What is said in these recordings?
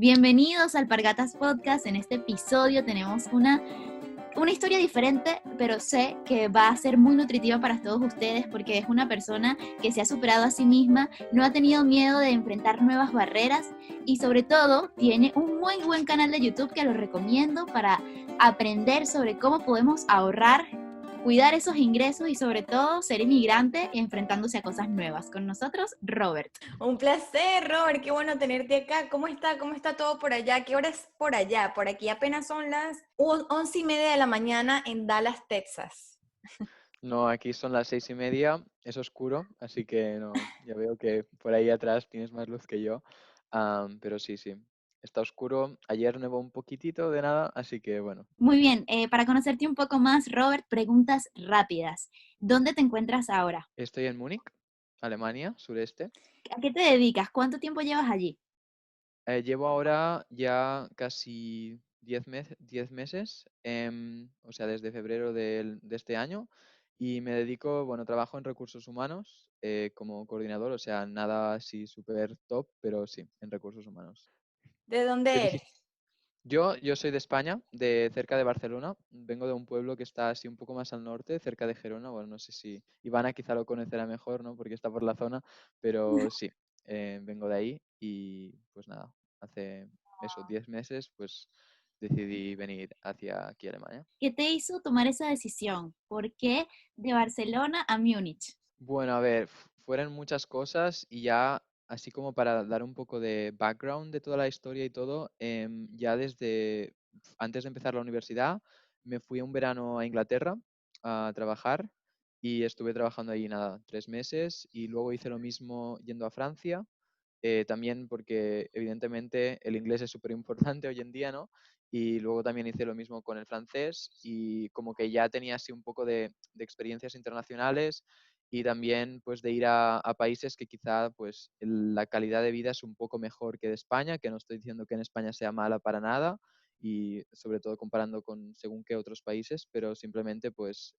Bienvenidos al Alpargatas Podcast. En este episodio tenemos una historia diferente, pero sé que va a ser muy nutritiva para todos ustedes porque es una persona que se ha superado a sí misma, no ha tenido miedo de enfrentar nuevas barreras y sobre todo tiene un muy buen canal de YouTube que lo recomiendo para aprender sobre cómo podemos ahorrar, cuidar esos ingresos y sobre todo ser inmigrante enfrentándose a cosas nuevas. Con nosotros, Robert. Un placer, Robert, qué bueno tenerte acá. ¿Cómo está? ¿Cómo está todo por allá? ¿Qué hora es por allá? Por aquí apenas son las 11:30 de la mañana en Dallas, Texas. No, aquí son las 6:30, es oscuro, así que no, ya veo que por ahí atrás tienes más luz que yo. Pero sí, está oscuro. Ayer nevó un poquitito de nada, así que bueno. Muy bien, para conocerte un poco más, Robert, preguntas rápidas. ¿Dónde te encuentras ahora? Estoy en Múnich, Alemania, sureste. ¿A qué te dedicas? ¿Cuánto tiempo llevas allí? Llevo ahora ya casi 10 meses, o sea, desde febrero de este año, y me dedico, bueno, trabajo en recursos humanos como coordinador, o sea, nada así súper top, pero sí, en recursos humanos. ¿De ¿Qué dónde eres? dijiste? Yo soy de España, de cerca de Barcelona. Vengo de un pueblo que está así un poco más al norte, cerca de Gerona. Bueno, no sé si Ivana quizá lo conocerá mejor, ¿no? Porque está por la zona, pero sí, vengo de ahí y pues nada, hace eso, 10 meses, pues decidí venir hacia aquí a Alemania. ¿Qué te hizo tomar esa decisión? ¿Por qué de Barcelona a Múnich? Bueno, a ver, fueron muchas cosas y ya, así como para dar un poco de background de toda la historia y todo, ya desde antes de empezar la universidad, me fui un verano a Inglaterra a trabajar y estuve trabajando ahí nada, 3 meses y luego hice lo mismo yendo a Francia, también porque evidentemente el inglés es súper importante hoy en día, ¿no? Y luego también hice lo mismo con el francés y como que ya tenía así un poco de experiencias internacionales y también pues de ir a países que quizá pues la calidad de vida es un poco mejor que de España, que no estoy diciendo que en España sea mala para nada y sobre todo comparando con según qué otros países, pero simplemente pues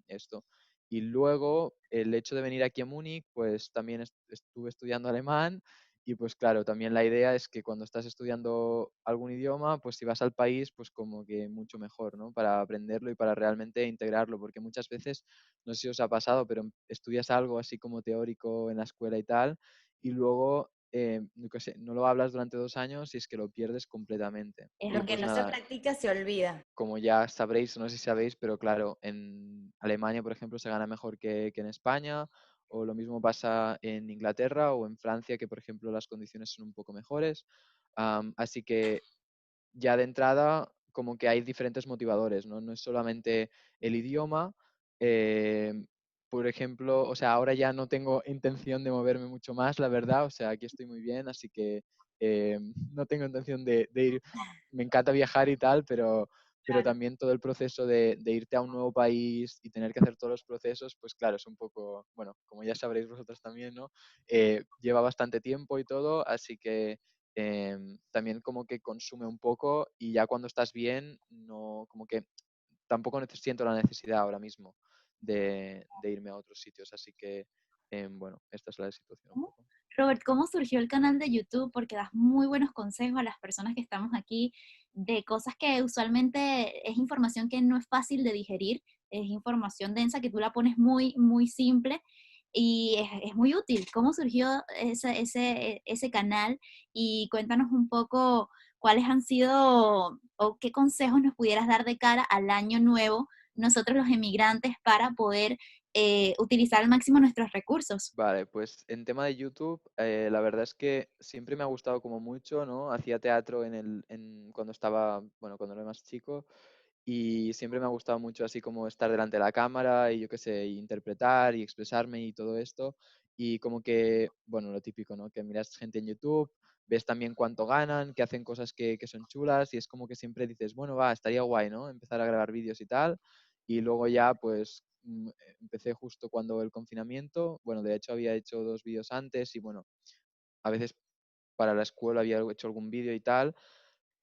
esto. Y luego el hecho de venir aquí a Múnich, pues también estuve estudiando alemán y pues claro, también la idea es que cuando estás estudiando algún idioma, pues si vas al país, pues como que mucho mejor, ¿no? Para aprenderlo y para realmente integrarlo, porque muchas veces, no sé si os ha pasado, pero estudias algo así como teórico en la escuela y tal, y luego, yo qué sé, no lo hablas durante 2 años y es que lo pierdes completamente. Es Y Lo que pues no se nada, practica se olvida. como ya sabréis, no sé si sabéis, pero claro, en Alemania, por ejemplo, se gana mejor que en España, o lo mismo pasa en Inglaterra o en Francia, que por ejemplo las condiciones son un poco mejores. Así que ya de entrada, como que hay diferentes motivadores, ¿no? No es solamente el idioma. eh, por ejemplo, o sea, ahora ya no tengo intención de moverme mucho más, la verdad, o sea, aquí estoy muy bien, así que no tengo intención de ir. Me encanta viajar y tal, pero Claro. también todo el proceso de irte a un nuevo país y tener que hacer todos los procesos, pues claro, es un poco, bueno, como ya sabréis vosotros también, ¿no? Lleva bastante tiempo y todo, así que también como que consume un poco y ya cuando estás bien, no, como que tampoco siento la necesidad ahora mismo de irme a otros sitios, así que bueno, esta es la situación un poco. Robert, ¿cómo surgió el canal de YouTube? Porque das muy buenos consejos a las personas que estamos aquí de cosas que usualmente es información que no es fácil de digerir, es información densa que tú la pones muy, muy simple y es muy útil. ¿Cómo surgió ese canal? Y cuéntanos un poco cuáles han sido o qué consejos nos pudieras dar de cara al año nuevo, nosotros los emigrantes, para poder utilizar al máximo nuestros recursos. Vale, pues en tema de YouTube, la verdad es que siempre me ha gustado como mucho, ¿no? Hacía teatro cuando estaba, bueno, cuando era más chico y siempre me ha gustado mucho así como estar delante de la cámara y yo qué sé, y interpretar y expresarme y todo esto. Y como que, bueno, lo típico, ¿no? Que miras gente en YouTube, ves también cuánto ganan, que hacen cosas que son chulas y es como que siempre dices, bueno, va, estaría guay, ¿no? Empezar a grabar vídeos y tal. Y luego ya, pues, empecé justo cuando el confinamiento, bueno, de hecho había hecho 2 vídeos antes y bueno, a veces para la escuela había hecho algún vídeo y tal,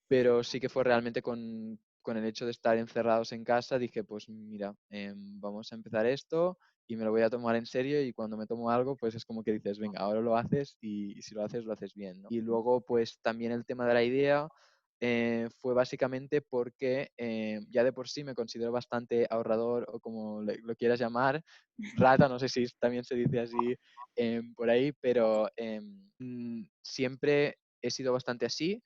pero sí que fue realmente con el hecho de estar encerrados en casa, dije, pues mira, vamos a empezar esto y me lo voy a tomar en serio, y cuando me tomo algo, pues es como que dices, venga, ahora lo haces, y si lo haces bien, ¿no? Y luego, pues también el tema de la idea fue básicamente porque ya de por sí me considero bastante ahorrador, o como lo quieras llamar, rata, no sé si también se dice así por ahí, pero siempre he sido bastante así.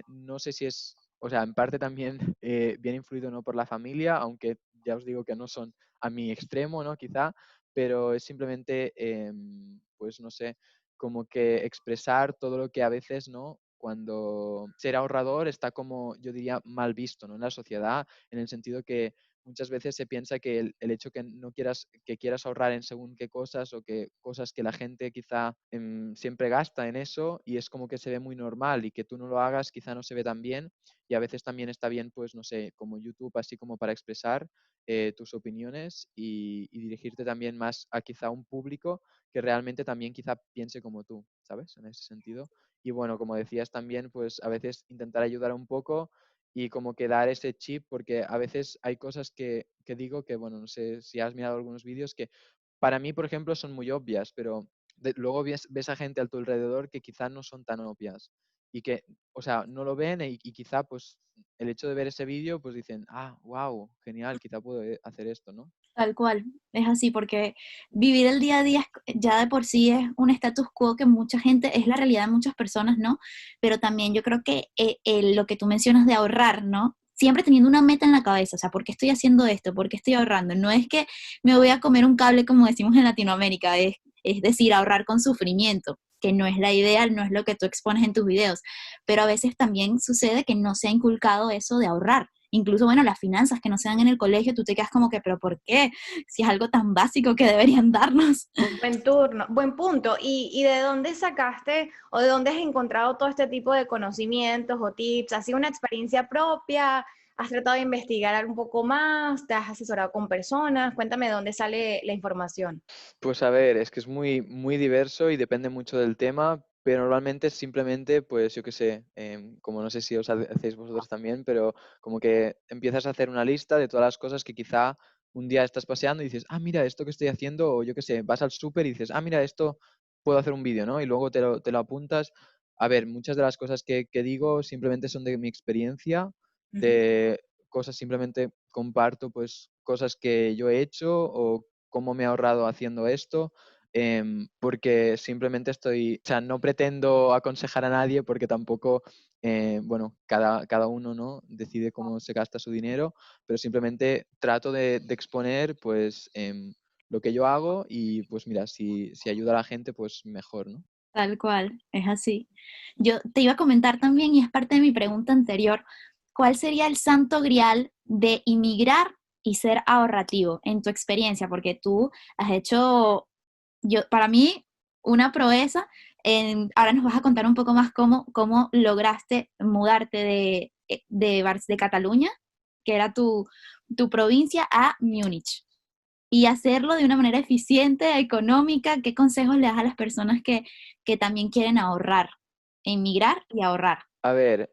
No sé si es, o sea, en parte también bien influido, ¿no?, por la familia, aunque ya os digo que no son a mi extremo, ¿no?, quizá, pero es simplemente, pues no sé, como que expresar todo lo que a veces, ¿no? Cuando ser ahorrador está como, yo diría, mal visto, ¿no?, en la sociedad, en el sentido que muchas veces se piensa que el hecho que no quieras, que quieras ahorrar en según qué cosas, o que cosas que la gente quizá siempre gasta en eso, y es como que se ve muy normal, y que tú no lo hagas quizá no se ve tan bien, y a veces también está bien, pues no sé, como YouTube, así como para expresar tus opiniones, y dirigirte también más a quizá un público que realmente también quizá piense como tú, ¿sabes? En ese sentido. Y bueno, como decías también, pues a veces intentar ayudar un poco, y como que dar ese chip, porque a veces hay cosas que digo que, bueno, no sé si has mirado algunos vídeos que para mí, por ejemplo, son muy obvias, pero luego ves a gente a tu alrededor que quizá no son tan obvias, y que, o sea, no lo ven, y quizá pues el hecho de ver ese vídeo, pues dicen, ah, wow, genial, quizá puedo hacer esto, ¿no? Tal cual, es así, porque vivir el día a día ya de por sí es un status quo que mucha gente, es la realidad de muchas personas, ¿no? Pero también yo creo que lo que tú mencionas de ahorrar, ¿no? Siempre teniendo una meta en la cabeza, o sea, ¿por qué estoy haciendo esto? ¿Por qué estoy ahorrando? No es que me voy a comer un cable como decimos en Latinoamérica, es decir, ahorrar con sufrimiento, que no es la idea, no es lo que tú expones en tus videos, pero a veces también sucede que no se ha inculcado eso de ahorrar. Incluso, bueno, las finanzas que no se dan en el colegio, tú te quedas como que, pero ¿por qué? Si es algo tan básico que deberían darnos. Buen turno, buen punto. ¿Y de dónde sacaste o de dónde has encontrado todo este tipo de conocimientos o tips? ¿Ha sido una experiencia propia? ¿Has tratado de investigar un poco más? ¿Te has asesorado con personas? Cuéntame de dónde sale la información. Pues a ver, es que es muy, muy diverso y depende mucho del tema, pero normalmente es simplemente, pues yo qué sé, como no sé si os hacéis vosotros también, pero como que empiezas a hacer una lista de todas las cosas que quizá un día estás paseando y dices, ah, mira, esto que estoy haciendo, o yo qué sé, vas al súper y dices, ah, mira, esto puedo hacer un vídeo, ¿no? Y luego te lo apuntas. A ver, muchas de las cosas que digo simplemente son de mi experiencia, Ujú. de cosas, simplemente comparto pues cosas que yo he hecho, o cómo me he ahorrado haciendo esto, porque simplemente estoy, o sea, no pretendo aconsejar a nadie, porque tampoco, bueno, cada uno, ¿no?, decide cómo se gasta su dinero, pero simplemente trato de exponer, pues, lo que yo hago, y pues mira, si ayuda a la gente, pues mejor, ¿no? Tal cual, es así. Yo te iba a comentar también, y es parte de mi pregunta anterior, ¿cuál sería el santo grial de inmigrar y ser ahorrativo en tu experiencia? Porque tú has hecho, para mí, una proeza. Ahora nos vas a contar un poco más cómo lograste mudarte de Cataluña, que era tu provincia, a Múnich, y hacerlo de una manera eficiente, económica. ¿Qué consejos le das a las personas que también quieren ahorrar, emigrar y ahorrar? A ver,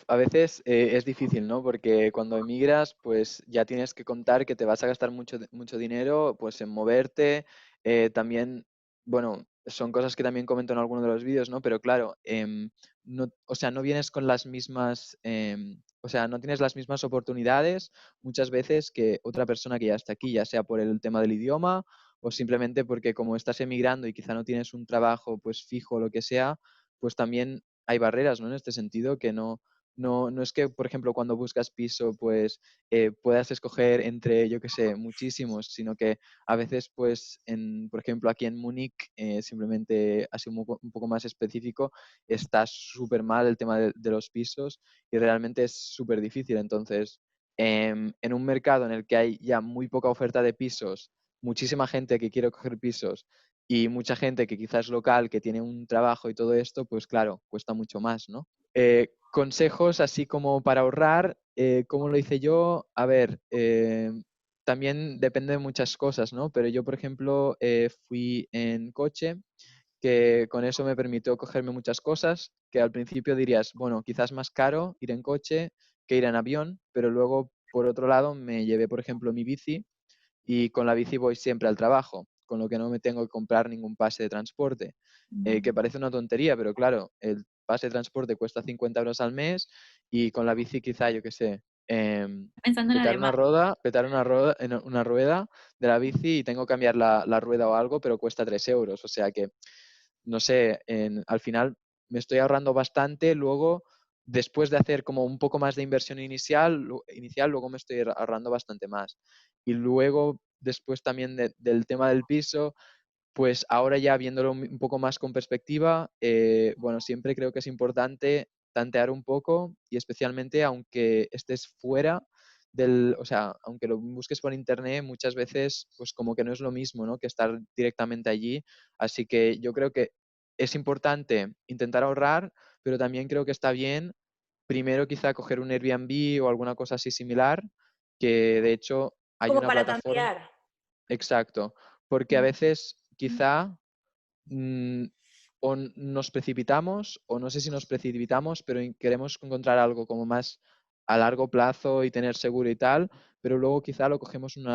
a veces es difícil, ¿no? Porque cuando emigras, pues ya tienes que contar que te vas a gastar mucho, mucho dinero, pues en moverte. También, bueno, son cosas que también comento en alguno de los vídeos, ¿no? Pero claro, no, o sea, no vienes con las mismas, o sea, no tienes las mismas oportunidades muchas veces que otra persona que ya está aquí, ya sea por el tema del idioma, o simplemente porque como estás emigrando y quizá no tienes un trabajo pues fijo o lo que sea, pues también hay barreras, ¿no? En este sentido, que no es que, por ejemplo, cuando buscas piso, pues puedas escoger entre, yo qué sé, muchísimos, sino que a veces, pues, por ejemplo, aquí en Múnich, simplemente así un poco más específico, está súper mal el tema de los pisos, y realmente es súper difícil. Entonces, en un mercado en el que hay ya muy poca oferta de pisos, muchísima gente que quiere coger pisos, y mucha gente que quizás es local, que tiene un trabajo y todo esto, pues claro, cuesta mucho más, ¿no? Consejos así como para ahorrar, ¿cómo lo hice yo? A ver, también depende de muchas cosas, ¿no? Pero yo, por ejemplo, fui en coche, que con eso me permitió cogerme muchas cosas, que al principio dirías, bueno, quizás más caro ir en coche que ir en avión, pero luego, por otro lado, me llevé, por ejemplo, mi bici, y con la bici voy siempre al trabajo, con lo que no me tengo que comprar ningún pase de transporte, que parece una tontería, pero claro, el pase de transporte cuesta 50 euros al mes y con la bici quizá, yo qué sé, Pensando en Alemania. en una rueda de la bici y tengo que cambiar la rueda o algo, pero cuesta 3 euros. O sea que, no sé, al final me estoy ahorrando bastante. Luego, después de hacer como un poco más de inversión inicial, luego me estoy ahorrando bastante más. Y luego, después también del tema del piso, pues ahora ya viéndolo un poco más con perspectiva, bueno, siempre creo que es importante tantear un poco y especialmente aunque estés fuera o sea, aunque lo busques por internet, muchas veces pues como que no es lo mismo, ¿no? Que estar directamente allí. Así que yo creo que es importante intentar ahorrar, pero también creo que está bien primero quizá coger un Airbnb o alguna cosa así similar, que de hecho hay Como una para plataforma. tantear. Exacto, porque a Mm. veces quizá mm, o nos precipitamos o no sé si nos precipitamos, pero queremos encontrar algo como más a largo plazo y tener seguro y tal, pero luego quizá lo cogemos en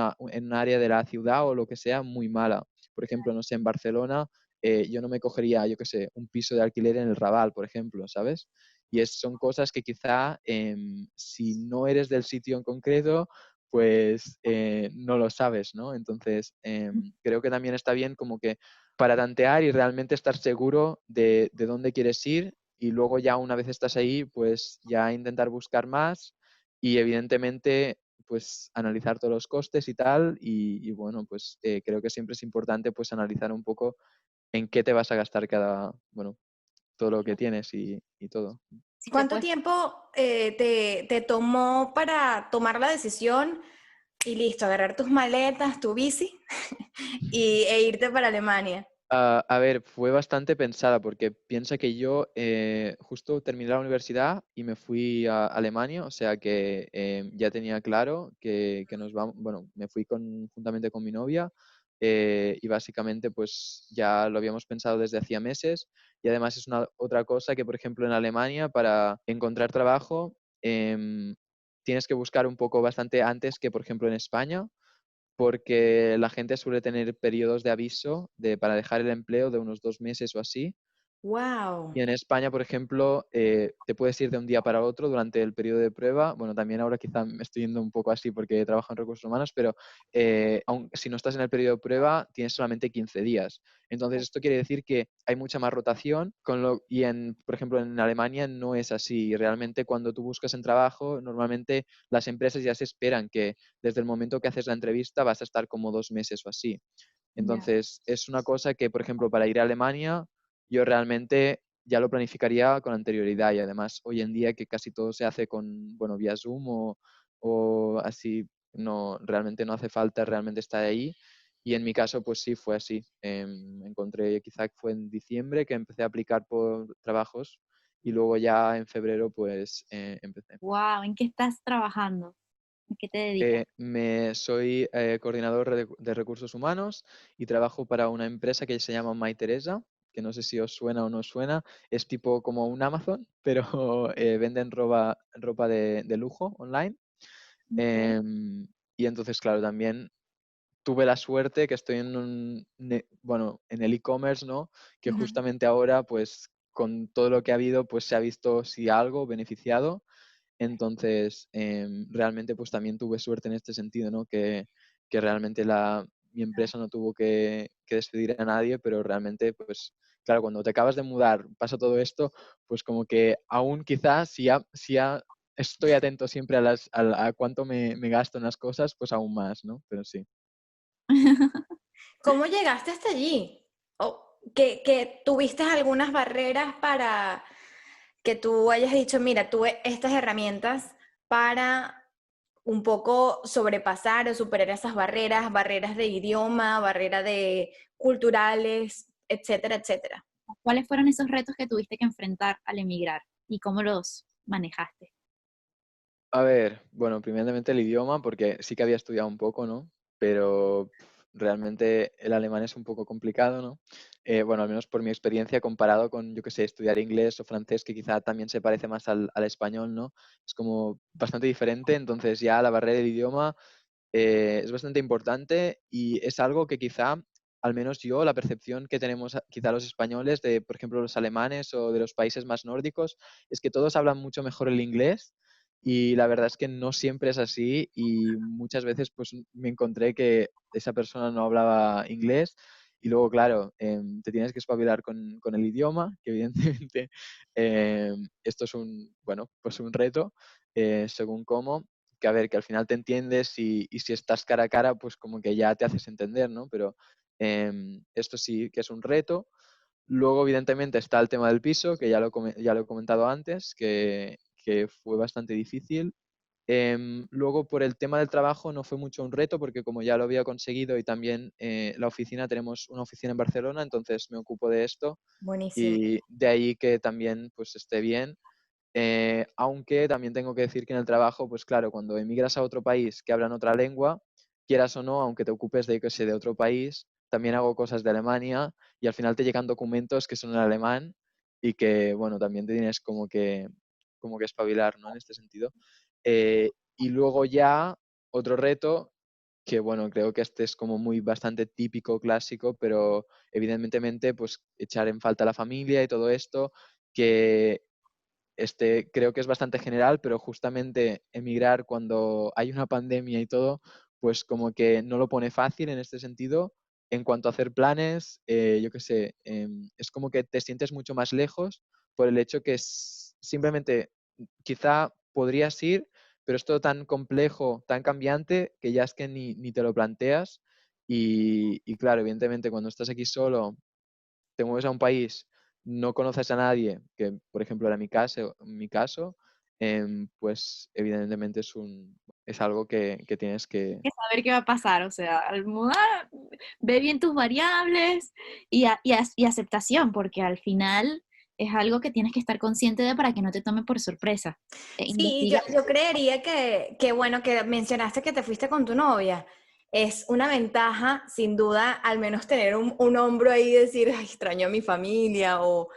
un área de la ciudad o lo que sea muy mala. Por ejemplo, no sé, en Barcelona yo no me cogería, yo qué sé, un piso de alquiler en el Raval, por ejemplo, ¿sabes? Y son cosas que quizá si no eres del sitio en concreto, pues no lo sabes, ¿no? Entonces, creo que también está bien como que para tantear y realmente estar seguro de dónde quieres ir y luego ya una vez estás ahí, pues ya intentar buscar más y evidentemente pues analizar todos los costes y tal y bueno, pues creo que siempre es importante pues analizar un poco en qué te vas a gastar bueno, todo lo que tienes y todo. Si te ¿Cuánto puedes, tiempo te tomó para tomar la decisión y listo, agarrar tus maletas, tu bici e irte para Alemania? A ver, fue bastante pensada porque piensa que yo justo terminé la universidad y me fui a Alemania, o sea que ya tenía claro que nos vamos, bueno, me fui juntamente con mi novia y básicamente pues ya lo habíamos pensado desde hacía meses y además es una otra cosa que por ejemplo en Alemania para encontrar trabajo tienes que buscar un poco bastante antes que por ejemplo en España porque la gente suele tener periodos de aviso para dejar el empleo de unos 2 meses o así. Wow. Y en España, por ejemplo, te puedes ir de un día para otro durante el periodo de prueba. Bueno, también ahora quizá me estoy yendo un poco así porque trabajo en recursos humanos, pero si no estás en el periodo de prueba, tienes solamente 15 días. Entonces, esto quiere decir que hay mucha más rotación, por ejemplo, en Alemania no es así. Realmente, cuando tú buscas en trabajo, normalmente las empresas ya se esperan que desde el momento que haces la entrevista vas a estar como 2 meses o así. ya. Entonces, es una cosa que, por ejemplo, para ir a Alemania, yo realmente ya lo planificaría con anterioridad y además hoy en día que casi todo se hace bueno, vía Zoom o así, no, realmente no hace falta realmente estar ahí. Y en mi caso, pues sí, fue así. Encontré, quizá fue en diciembre que empecé a aplicar por trabajos y luego ya en febrero, pues empecé. Wow, ¿en qué estás trabajando? ¿A qué te dedicas? Soy coordinador de recursos humanos y trabajo para una empresa que se llama MyTeresa, que no sé si os suena o no os suena. Es tipo como un Amazon, pero venden ropa de lujo online. Ok. Y entonces, claro, también tuve la suerte que estoy bueno, en el e-commerce, ¿no? Que Ujú. justamente ahora, pues con todo lo que ha habido, pues se ha visto si algo beneficiado entonces, realmente pues también tuve suerte en este sentido, ¿no? Que realmente mi empresa no tuvo que despedir a nadie, pero realmente pues claro, cuando te acabas de mudar, pasa todo esto, pues como que aún quizás si estoy atento siempre a cuánto me gasto en las cosas, pues aún más, ¿no? Pero sí. ¿Cómo llegaste hasta allí? ¿O que tuviste algunas barreras para que tú hayas dicho, mira, tuve estas herramientas para un poco sobrepasar o superar esas barreras, barreras de idioma, barreras de culturales, etcétera, etcétera? ¿Cuáles fueron esos retos que tuviste que enfrentar al emigrar y cómo los manejaste? A ver, bueno, primeramente el idioma, porque sí que había estudiado un poco, ¿no? Pero realmente el alemán es un poco complicado, ¿no? Bueno, al menos por mi experiencia comparado con, yo qué sé, estudiar inglés o francés, que quizá también se parece más al español, ¿no? Es como bastante diferente, entonces ya la barrera del idioma es bastante importante y es algo que quizá, al menos yo, la percepción que tenemos quizá los españoles de, por ejemplo, los alemanes o de los países más nórdicos, es que todos hablan mucho mejor el inglés y la verdad es que no siempre es así y muchas veces pues me encontré que esa persona no hablaba inglés y luego, claro, te tienes que espabilar con el idioma, que evidentemente esto es bueno, pues un reto, según cómo, que a ver, que al final te entiendes y si estás cara a cara, pues como que ya te haces entender, ¿no? Pero esto sí que es un reto. Luego, evidentemente, está el tema del piso, que ya lo he comentado antes, que fue bastante difícil. Luego, por el tema del trabajo, no fue mucho un reto, porque como ya lo había conseguido y también tenemos una oficina en Barcelona, entonces me ocupo de esto Buenísimo. y de ahí que también pues esté bien. Aunque también tengo que decir que en el trabajo, pues claro, cuando emigras a otro país que hablan otra lengua, quieras o no, aunque te ocupes de, que sé, de otro país, también hago cosas de Alemania y al final te llegan documentos que son en alemán y que, bueno, también te tienes como que espabilar, ¿no? En este sentido. Y luego ya otro reto, que bueno, creo que este es como muy bastante típico, clásico, pero evidentemente pues echar en falta a la familia y todo esto, que creo que es bastante general, pero justamente emigrar cuando hay una pandemia y todo, pues como que no lo pone fácil en este sentido. En cuanto a hacer planes, yo qué sé, es como que te sientes mucho más lejos por el hecho que simplemente quizá podrías ir, pero es todo tan complejo, tan cambiante, que ya es que ni te lo planteas. Y claro, evidentemente cuando estás aquí solo, te mueves a un país, no conoces a nadie, que por ejemplo era mi caso, pues evidentemente es algo que tienes que... Que saber qué va a pasar, o sea, al mudar, ve bien tus variables y aceptación, porque al final es algo que tienes que estar consciente de para que no te tome por sorpresa. Sí, yo, Investiga. yo creería que bueno, que mencionaste que te fuiste con tu novia. Es una ventaja, sin duda, al menos tener un hombro ahí y decir, ay, extraño a mi familia o,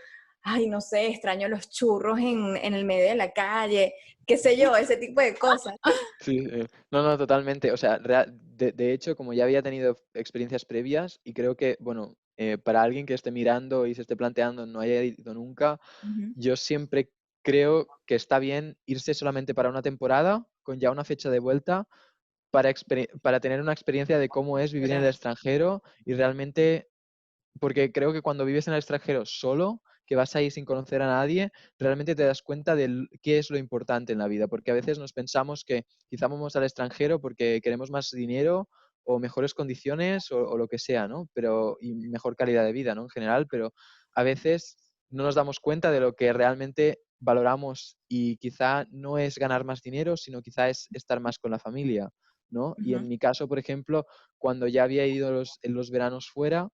ay, no sé, extraño los churros en el medio de la calle, qué sé yo, ese tipo de cosas. Sí, no, no, totalmente. O sea, de hecho, como ya había tenido experiencias previas y creo que, bueno, para alguien que esté mirando y se esté planteando no haya ido nunca, Ujú. yo siempre creo que está bien irse solamente para una temporada, con ya una fecha de vuelta, para tener una experiencia de cómo es vivir en el ¿Verdad? extranjero y realmente, porque creo que cuando vives en el extranjero solo, que vas ahí sin conocer a nadie, realmente te das cuenta de qué es lo importante en la vida, porque a veces nos pensamos que quizá vamos al extranjero porque queremos más dinero o mejores condiciones o lo que sea, ¿no? Y mejor calidad de vida, ¿no? En general, pero a veces no nos damos cuenta de lo que realmente valoramos y quizá no es ganar más dinero, sino quizá es estar más con la familia, ¿no? Y Ujú. en mi caso, por ejemplo, cuando ya había ido en los veranos fuera,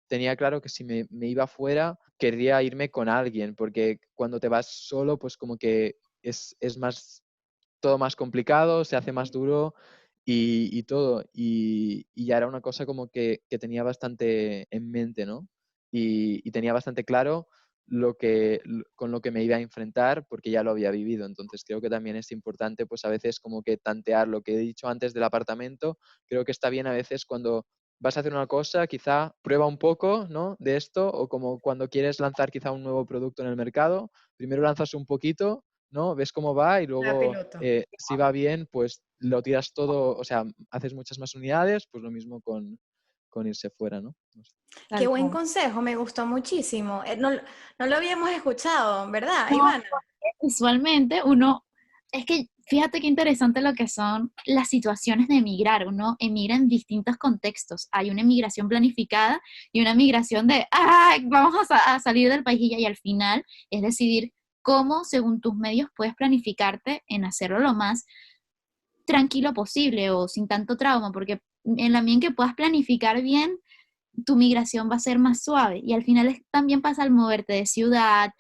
tenía claro que si me iba fuera, querría irme con alguien, porque cuando te vas solo, pues como que es más, todo más complicado, se hace más duro y todo. Y ya era una cosa como que tenía bastante en mente, ¿no? Y tenía bastante claro con lo que me iba a enfrentar porque ya lo había vivido. Entonces creo que también es importante, pues a veces como que tantear lo que he dicho antes del apartamento. Creo que está bien a veces cuando vas a hacer una cosa, quizá prueba un poco, ¿no? De esto, o como cuando quieres lanzar quizá un nuevo producto en el mercado, primero lanzas un poquito, ¿no? Ves cómo va y La luego piloto. si va bien, pues lo tiras todo, o sea, haces muchas más unidades, pues lo mismo con irse fuera, ¿no? No sé. Qué Tal buen cual. consejo, me gustó muchísimo. No, no lo habíamos escuchado, ¿verdad, No, Ivana? usualmente uno, es que fíjate qué interesante lo que son las situaciones de emigrar. Uno emigra en distintos contextos. Hay una emigración planificada y una migración de, ¡ay! Vamos a salir del país y al final es decidir cómo, según tus medios, puedes planificarte en hacerlo lo más tranquilo posible o sin tanto trauma, porque en la medida en que puedas planificar bien, tu migración va a ser más suave y al final también pasa al moverte de ciudad,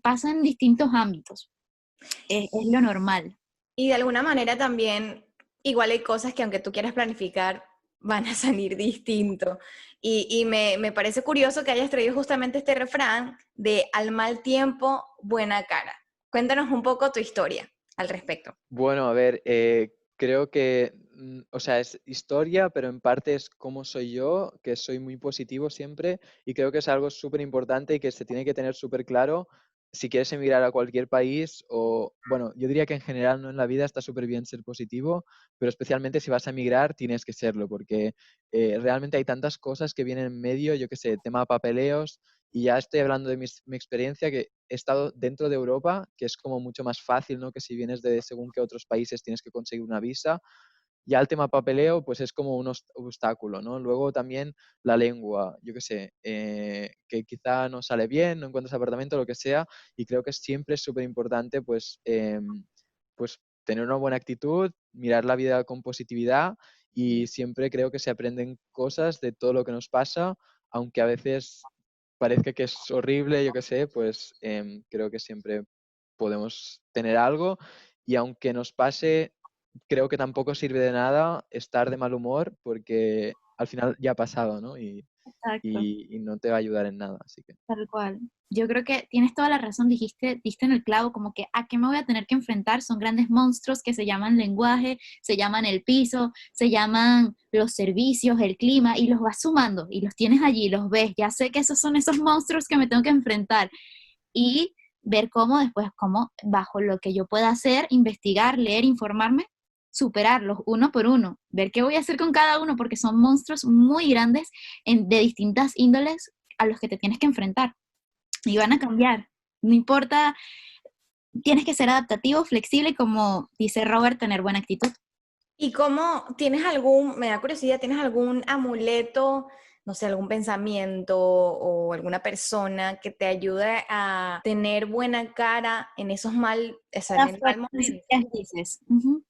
pasa en distintos ámbitos, es lo normal. Y de alguna manera también, igual hay cosas que aunque tú quieras planificar, van a salir distinto. Y me parece curioso que hayas traído justamente este refrán de al mal tiempo, buena cara. Cuéntanos un poco tu historia al respecto. Bueno, a ver, creo que, o sea, es historia, pero en parte es cómo soy yo, que soy muy positivo siempre y creo que es algo súper importante y que se tiene que tener súper claro si quieres emigrar a cualquier país o, bueno, yo diría que en general no en la vida está súper bien ser positivo, pero especialmente si vas a emigrar tienes que serlo porque realmente hay tantas cosas que vienen en medio, yo qué sé, tema papeleos y ya estoy hablando de mi experiencia que he estado dentro de Europa, que es como mucho más fácil, ¿no? Que si vienes de según qué otros países tienes que conseguir una visa. Ya el tema papeleo, pues es como un obstáculo, ¿no? Luego también la lengua, yo qué sé, que quizá no sale bien, no encuentras apartamento, lo que sea, y creo que siempre es súper importante, pues, pues tener una buena actitud, mirar la vida con positividad y siempre creo que se aprenden cosas de todo lo que nos pasa, aunque a veces parezca que es horrible, yo qué sé, pues creo que siempre podemos tener algo y aunque nos pase, creo que tampoco sirve de nada estar de mal humor porque al final ya ha pasado, ¿no? Exacto. Y no te va a ayudar en nada, así que. Tal cual. Yo creo que tienes toda la razón, diste en el clavo, como que a qué me voy a tener que enfrentar, son grandes monstruos que se llaman lenguaje, se llaman el piso, se llaman los servicios, el clima, y los vas sumando, y los tienes allí, los ves, ya sé que esos son esos monstruos que me tengo que enfrentar, y ver cómo después, cómo bajo lo que yo pueda hacer, investigar, leer, informarme, superarlos uno por uno, ver qué voy a hacer con cada uno, porque son monstruos muy grandes de distintas índoles a los que te tienes que enfrentar y van a cambiar. No importa, tienes que ser adaptativo, flexible y como dice Robert, tener buena actitud. ¿Y cómo me da curiosidad, tienes algún amuleto, no sé, algún pensamiento o alguna persona que te ayude a tener buena cara en esos o sea, en Las el mal momento? frases dices. Ujú.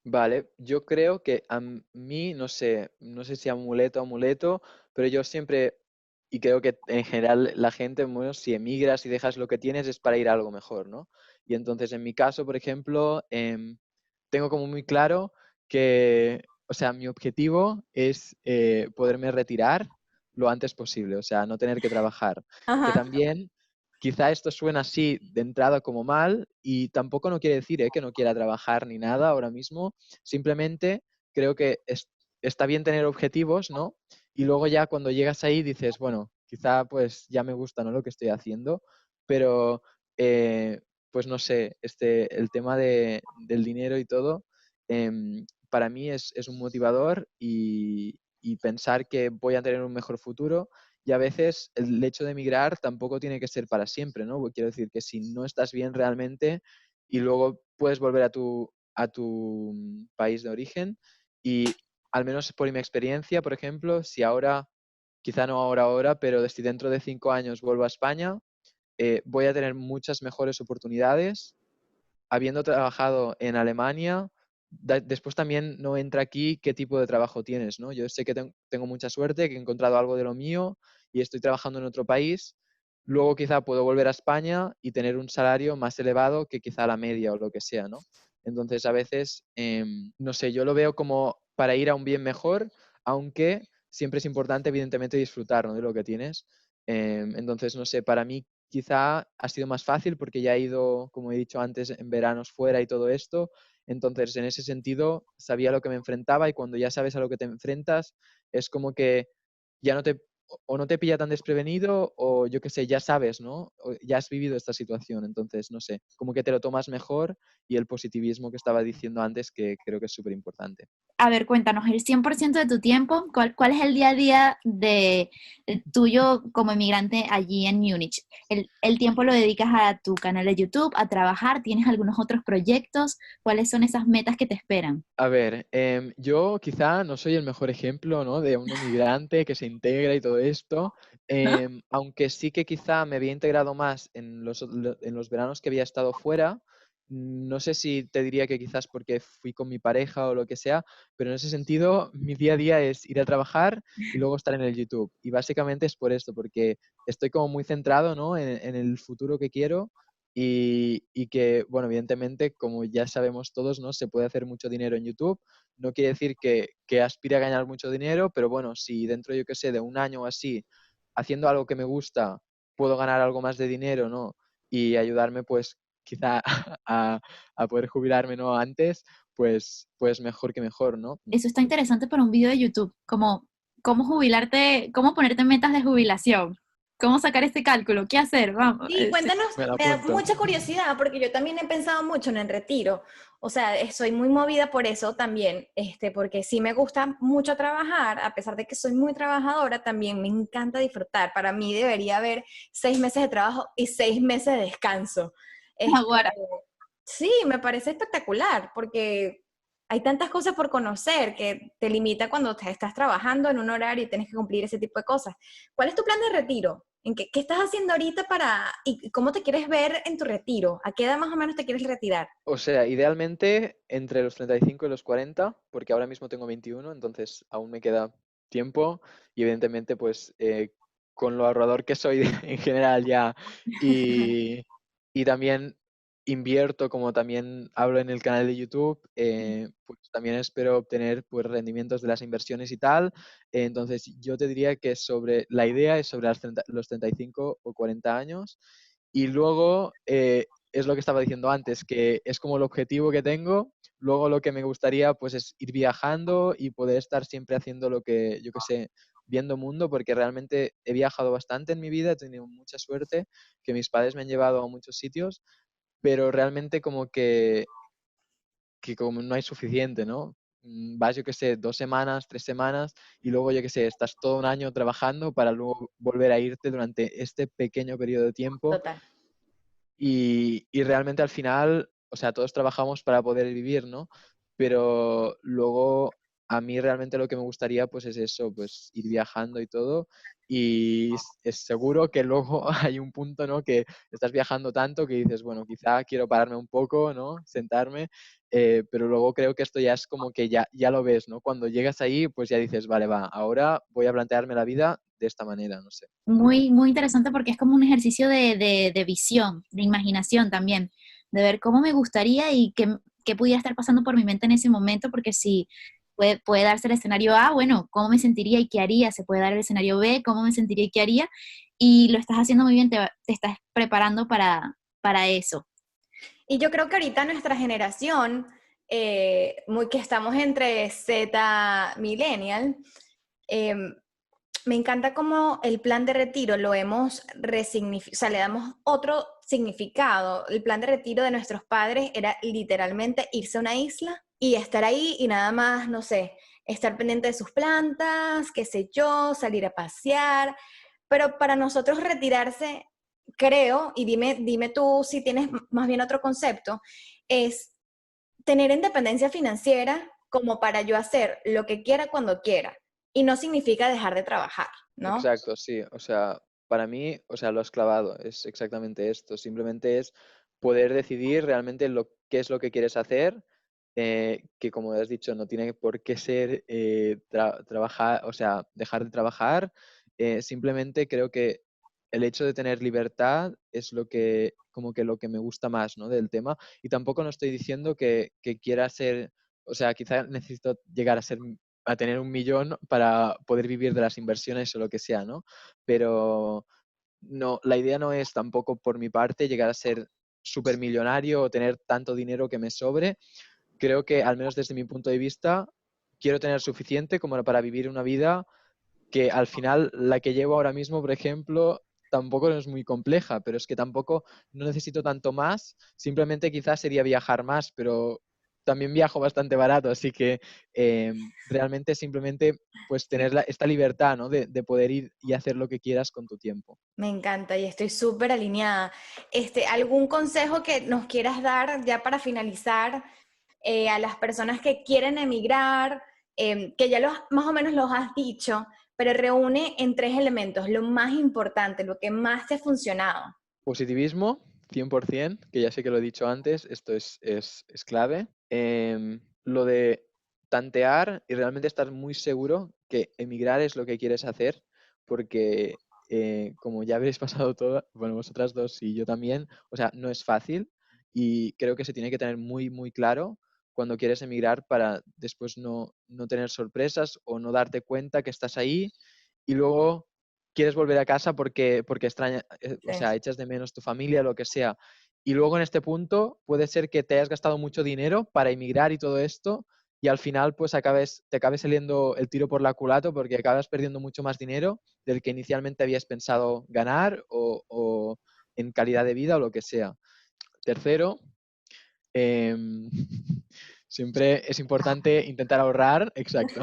Vale, yo creo que a mí, no sé si amuleto, pero yo siempre, y creo que en general la gente, bueno, si emigras y dejas lo que tienes es para ir a algo mejor, ¿no? Y entonces en mi caso, por ejemplo, tengo como muy claro que, o sea, mi objetivo es poderme retirar lo antes posible, o sea, no tener que trabajar. Que Ajá. también quizá esto suena así de entrada como mal y tampoco no quiere decir que no quiera trabajar ni nada ahora mismo, simplemente creo que está bien tener objetivos, ¿no? Y luego ya cuando llegas ahí dices, bueno, quizá pues ya me gusta, ¿no? Lo que estoy haciendo, pero pues no sé, el tema del dinero y todo, para mí es un motivador y pensar que voy a tener un mejor futuro y a veces el hecho de emigrar tampoco tiene que ser para siempre, ¿no? Porque quiero decir que si no estás bien realmente y luego puedes volver a tu país de origen y al menos por mi experiencia, por ejemplo, si ahora, quizá no ahora, pero si dentro de 5 años vuelvo a España, voy a tener muchas mejores oportunidades habiendo trabajado en Alemania, después también no entra aquí qué tipo de trabajo tienes, ¿no? Yo sé que tengo mucha suerte, que he encontrado algo de lo mío y estoy trabajando en otro país. Luego quizá puedo volver a España y tener un salario más elevado que quizá la media o lo que sea, ¿no? Entonces a veces, no sé, yo lo veo como para ir a un bien mejor, aunque siempre es importante evidentemente disfrutar, ¿no? De lo que tienes. Entonces, no sé, para mí quizá ha sido más fácil porque ya he ido, como he dicho antes, en veranos fuera y todo esto. Entonces, en ese sentido, sabía a lo que me enfrentaba y cuando ya sabes a lo que te enfrentas, es como que ya no te, o no te pilla tan desprevenido o yo qué sé, ya sabes, ¿no? O ya has vivido esta situación. Entonces, no sé, como que te lo tomas mejor y el positivismo que estaba diciendo antes, que creo que es súper importante. A ver, cuéntanos, el 100% de tu tiempo, ¿cuál es el día a día tuyo como inmigrante allí en Múnich? ¿El tiempo lo dedicas a tu canal de YouTube, a trabajar? ¿Tienes algunos otros proyectos? ¿Cuáles son esas metas que te esperan? A ver, yo quizá no soy el mejor ejemplo, ¿no? De un emigrante que se integra y todo esto, aunque sí que quizá me había integrado más en los veranos que había estado fuera. No sé si te diría que quizás porque fui con mi pareja o lo que sea, pero en ese sentido mi día a día es ir a trabajar y luego estar en el YouTube. Y básicamente es por esto, porque estoy como muy centrado, ¿no? En el futuro que quiero y que, bueno, evidentemente, como ya sabemos todos, ¿no? Se puede hacer mucho dinero en YouTube. No quiere decir que aspire a ganar mucho dinero, pero bueno, si dentro, yo qué sé, de un año o así, haciendo algo que me gusta, puedo ganar algo más de dinero, ¿no? Y ayudarme, pues, quizá a poder jubilarme, ¿no? Antes, pues mejor que mejor, ¿no? Eso está interesante para un video de YouTube, como cómo jubilarte, cómo ponerte metas de jubilación, cómo sacar este cálculo, qué hacer, vamos. Sí, Sí. cuéntanos, Me la me da apunto. mucha curiosidad porque yo también he pensado mucho en el retiro. O sea, soy muy movida por eso también, porque sí me gusta mucho trabajar, a pesar de que soy muy trabajadora, también me encanta disfrutar. Para mí debería haber 6 meses de trabajo y 6 meses de descanso. Este, Ahora, sí, me parece espectacular porque hay tantas cosas por conocer que te limita cuando estás trabajando en un horario y tienes que cumplir ese tipo de cosas. ¿Cuál es tu plan de retiro? ¿Qué estás haciendo ahorita y cómo te quieres ver en tu retiro? ¿A qué edad más o menos te quieres retirar? O sea, idealmente entre los 35 y los 40, porque ahora mismo tengo 21, entonces aún me queda tiempo y evidentemente pues con lo ahorrador que soy en general ya y, y también invierto, como también hablo en el canal de YouTube, pues también espero obtener pues rendimientos de las inversiones y tal. Entonces yo te diría que la idea es sobre los 35 o 40 años y luego es lo que estaba diciendo antes, que es como el objetivo que tengo. Luego lo que me gustaría pues es ir viajando y poder estar siempre haciendo lo que, yo qué sé, viendo mundo, porque realmente he viajado bastante en mi vida, he tenido mucha suerte, que mis padres me han llevado a muchos sitios, pero realmente como que como no hay suficiente, ¿no? Vas, yo qué sé, 2 semanas, 3 semanas y luego, yo qué sé, estás todo un año trabajando para luego volver a irte durante este pequeño periodo de tiempo Total. y realmente al final, o sea, todos trabajamos para poder vivir, ¿no? Pero luego a mí realmente lo que me gustaría pues es eso, pues ir viajando y todo. Y es seguro que luego hay un punto, ¿no? Que estás viajando tanto que dices, bueno, quizá quiero pararme un poco, ¿no? Sentarme, pero luego creo que esto ya es como que ya lo ves, ¿no? Cuando llegas ahí, pues ya dices, vale, va, ahora voy a plantearme la vida de esta manera, no sé. muy, muy interesante porque es como un ejercicio de visión, de imaginación también, de ver cómo me gustaría y qué pudiera estar pasando por mi mente en ese momento, porque si puede darse el escenario A, bueno, ¿cómo me sentiría y qué haría? Se puede dar el escenario B, ¿cómo me sentiría y qué haría? Y lo estás haciendo muy bien, te estás preparando para eso. Y yo creo que ahorita nuestra generación, muy que estamos entre Z millennial, eh, me encanta cómo el plan de retiro lo hemos resignificado, o sea, le damos otro significado. El plan de retiro de nuestros padres era literalmente irse a una isla y estar ahí y nada más, no sé, estar pendiente de sus plantas, qué sé yo, salir a pasear. Pero para nosotros retirarse, creo, y dime tú si tienes más bien otro concepto, es tener independencia financiera como para yo hacer lo que quiera cuando quiera. Y no significa dejar de trabajar, ¿no? Exacto, sí. O sea, para mí, o sea, lo has clavado. Es exactamente esto. Simplemente es poder decidir realmente qué es lo que quieres hacer, que como has dicho, no tiene por qué ser trabajar, o sea, dejar de trabajar. Simplemente creo que el hecho de tener libertad es como que lo que me gusta más, ¿no? Del tema. Y tampoco no estoy diciendo que quiera ser, o sea, quizá necesito llegar a tener 1 millón para poder vivir de las inversiones o lo que sea, ¿no? Pero no, la idea no es tampoco por mi parte llegar a ser supermillonario o tener tanto dinero que me sobre. Creo que, al menos desde mi punto de vista, quiero tener suficiente como para vivir una vida que al final la que llevo ahora mismo, por ejemplo, tampoco no es muy compleja, pero es que tampoco no necesito tanto más, simplemente quizás sería viajar más, pero también viajo bastante barato, así que realmente simplemente pues tener esta libertad, ¿no? De poder ir y hacer lo que quieras con tu tiempo. Me encanta y estoy súper alineada. ¿Algún consejo que nos quieras dar ya para finalizar a las personas que quieren emigrar, que ya más o menos los has dicho, pero reúne en 3 elementos, lo más importante, lo que más te ha funcionado? Positivismo, 100%, que ya sé que lo he dicho antes, esto es clave. Lo de tantear y realmente estar muy seguro que emigrar es lo que quieres hacer, porque como ya habréis pasado todo, bueno, vosotras dos y yo también, o sea, no es fácil y creo que se tiene que tener muy, muy claro cuando quieres emigrar para después no tener sorpresas o no darte cuenta que estás ahí y luego quieres volver a casa porque extraña, o Sí. sea, echas de menos tu familia, lo que sea. Y luego en este punto puede ser que te hayas gastado mucho dinero para emigrar y todo esto, y al final pues te acabe saliendo el tiro por la culata porque acabas perdiendo mucho más dinero del que inicialmente habías pensado ganar o en calidad de vida o lo que sea. Tercero, em, siempre es importante intentar ahorrar, exacto.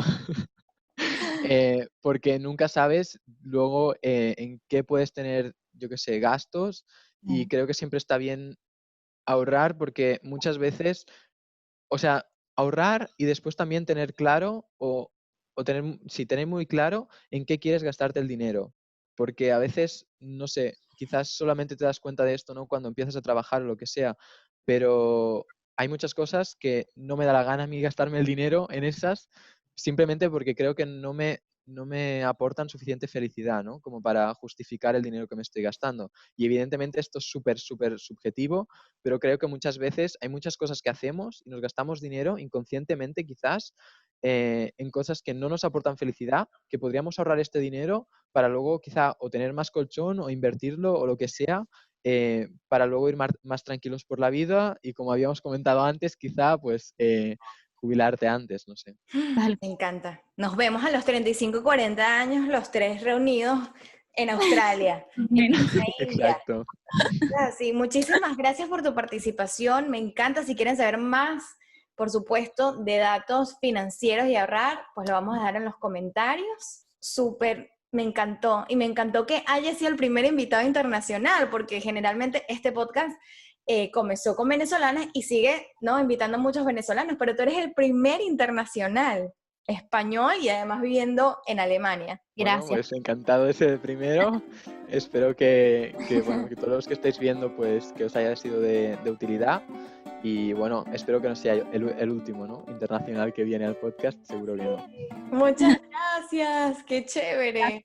Porque nunca sabes luego en qué puedes tener, yo qué sé, gastos, y creo que siempre está bien ahorrar porque muchas veces, o sea, ahorrar y después también tener claro o tener, sí, tener muy claro en qué quieres gastarte el dinero. Porque a veces, no sé, quizás solamente te das cuenta de esto, ¿no? Cuando empiezas a trabajar o lo que sea, pero hay muchas cosas que no me da la gana a mí gastarme el dinero en esas, simplemente porque creo que no me aportan suficiente felicidad, ¿no? Como para justificar el dinero que me estoy gastando. Y evidentemente esto es súper, súper subjetivo, pero creo que muchas veces hay muchas cosas que hacemos y nos gastamos dinero inconscientemente quizás en cosas que no nos aportan felicidad, que podríamos ahorrar este dinero para luego quizá o tener más colchón o invertirlo o lo que sea, para luego ir más tranquilos por la vida y, como habíamos comentado antes, quizá pues jubilarte antes, no sé. Tal Me encanta. Nos vemos a los 35, 40 años, los tres reunidos en Australia, en menos. una India. Exacto. Sí, muchísimas gracias por tu participación. Me encanta. Si quieren saber más, por supuesto, de datos financieros y ahorrar, pues lo vamos a dejar en los comentarios. Súper, me encantó. Y me encantó que haya sido el primer invitado internacional, porque generalmente este podcast comenzó con venezolanas y sigue, ¿no?, invitando a muchos venezolanos, pero tú eres el primer internacional español y además viviendo en Alemania. Bueno, Gracias. pues encantado de ser el primero. Espero bueno, que todos los que estáis viendo, pues que os haya sido de utilidad. Y bueno, espero que no sea el último, ¿no?, internacional que viene al podcast, seguro que no. Muchas gracias, qué chévere.